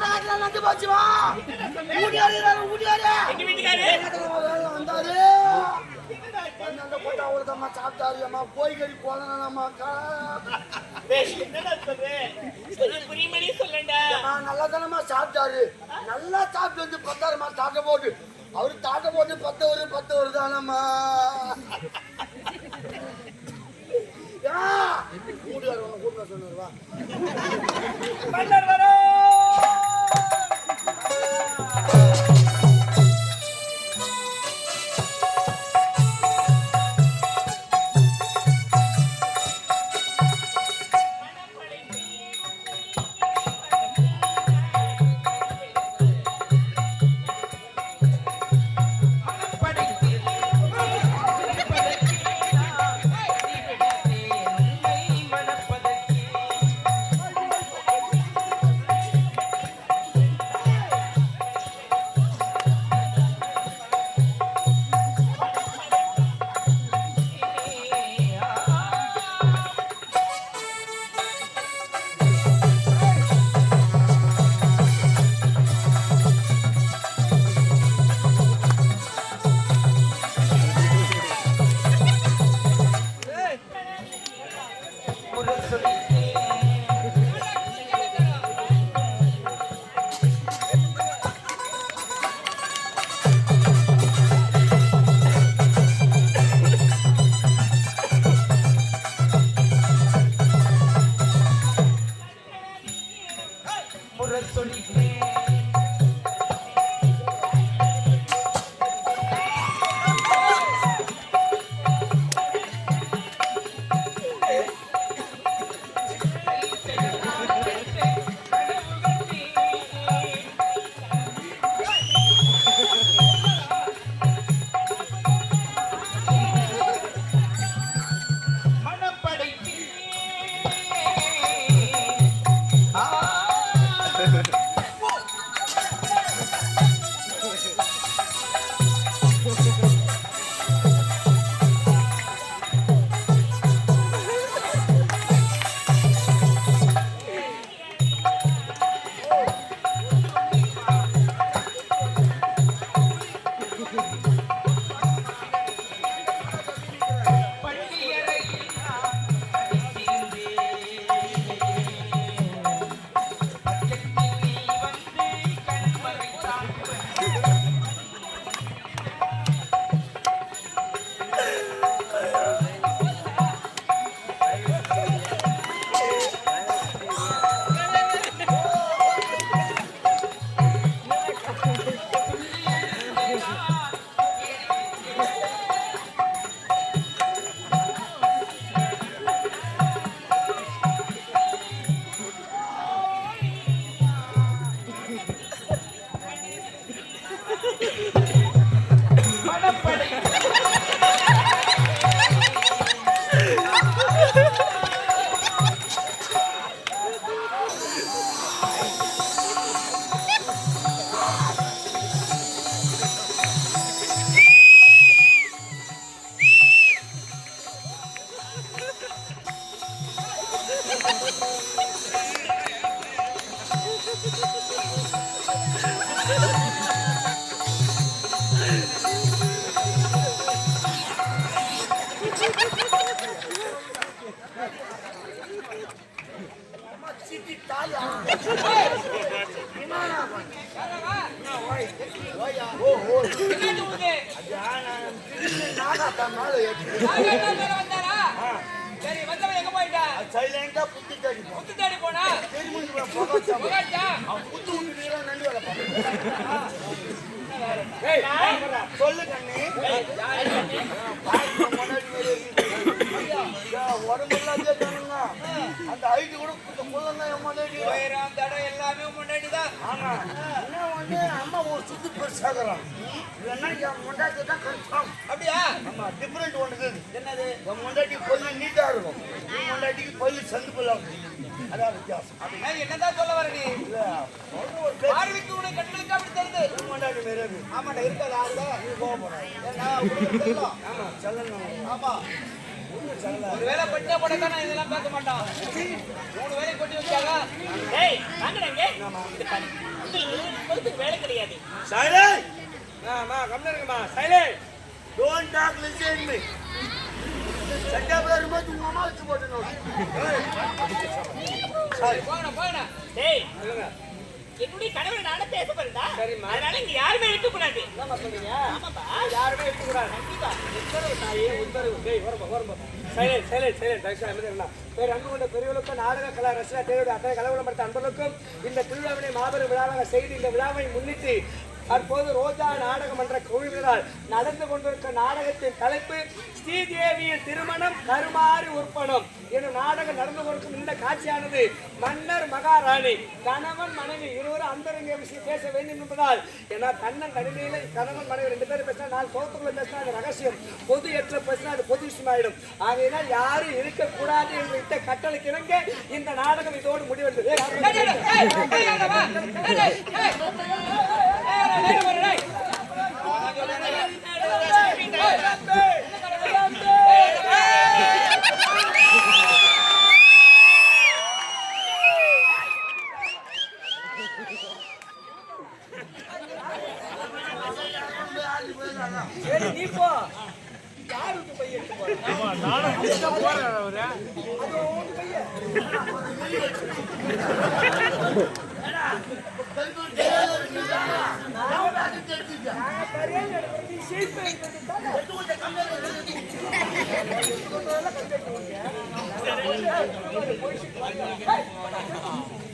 நடக்காத நந்து போச்சுவா ஊடியாரு எங்க வீட்டுக்காரு வந்தாரு அந்த போட்டா அவ்வளோதாம்மா சாப்பிட்டாரு அம்மா போய் கறி போனமாக்கா என்னடா சொல்றேன் புரியும்படி சொல்லண்டா நல்லா தானம்மா சாப்பிட்டாரு நல்லா சாப்பிட்டு வந்து பத்தாருமா தாக்க போட்டு அவரு தாக்க போட்டு 10 வருதானம்மா மூடியாரு ஒன்று கூப்பிட சொன்னாருவா சொல்லு கண்ணு உடம்புலாம் அந்த ஹைட்டு கூட எல்லாமே முன்னாடிதான். ஆமா என்ன வந்து அம்மா ஒரு சுத்து பெருசாகிறான் முண்டாட்டி தான் கன்ஃபார்ம். அப்படியா? ஆமா டிஃபரெண்ட் ஒன்று என்னது முண்டாட்டி பல்லு நீட்டா இருக்கும் முண்டாட்டிக்கு பல்லு சந்து பல்லா அதான் வித்தியாசம். அப்படின்னா என்னதான் சொல்ல வர நீ? பார்வைக்கு உனக்கு கண்களுக்கு அப்படி தெரியுது முண்டாட்டி மேலே. ஆமாடா இருக்காது ஆறுதான் நீ போக போறேன். ஆமா செல்லணும். ஆமா ஒரு வேலை பட்டியா போட்டா இதெல்லாம் பார்க்க மாட்டான். 3 வேலை கொட்டி வச்சாங்க. ஏய் வாங்கடங்க இது பாரு, உங்களுக்கு வேலை கிடையாது. சைலண்ட் அம்மா கம்மியா இருக்குமா silent. Don't talk listen me சட்டப்படி வரும்போது உங்க அம்மா வச்சு போட்டணும் போங்கடா டேய், சொல்லுங்க. என்னுடைய கணவரை நானே பேச போறேன்டா. சரிம்மா. அதனால இங்க யாருமே இருக்கக்கூடாது. என்னம்மா சொல்றீங்க? ஆமாப்பா. யாருமே இருக்கக்கூடாது. கண்டிப்பா. உத்தரவு தாயே உத்தரவு. டேய் வரப்பா. சைலண்ட் தயவுசெய்து அமைதியா பேர் அன்பு கொண்ட பெரியவர்களுக்கும் நாடக கலா ரசிகா தேவையுடைய அத்தனை கலவரப்படுத்த அன்பர்களுக்கும் இந்த திருவிழாவினை மாபெரும் விழாவாக செய்து இந்த விழாவை முன்னிட்டு தற்போது ரோஜா நாடக மன்ற குழுவினரால் நடந்து கொண்டிருக்க நாடகத்தின் தலைப்பு ஸ்ரீதேவியின் திருமணம் கருமாறி உற்பணம் எனும் நாடகம் நடந்து கொண்டிருக்கும் இந்த காட்சியானது மன்னர் மகாராணி கணவன் மனைவி இருவரும் அந்தரங்க விஷயம் பேச வேண்டும் என்பதால் ஏன்னா கண்ணன் தனிமையில கணவன் மனைவி 2 பேரும் பேசினா 4 சோத்துக்குள்ள பேசினா அது ரகசியம், பொது ஏற்ற பேசினா அது பொது விஷயமாயிடும். ஆகையினால் யாரும் இருக்கக்கூடாது என்று இட்ட கட்டளைக்கு இணங்க இந்த நாடகம் இதோடு முடிவெடுத்தது. சரி நீ போ. யாருக்கு பையன் எடுத்து போற?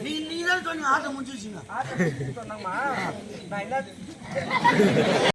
நீ தான் சொன்னீங்க ஆட்டம் முடிஞ்சிருச்சுங்க சொன்னாங்கம்மா நான் என்ன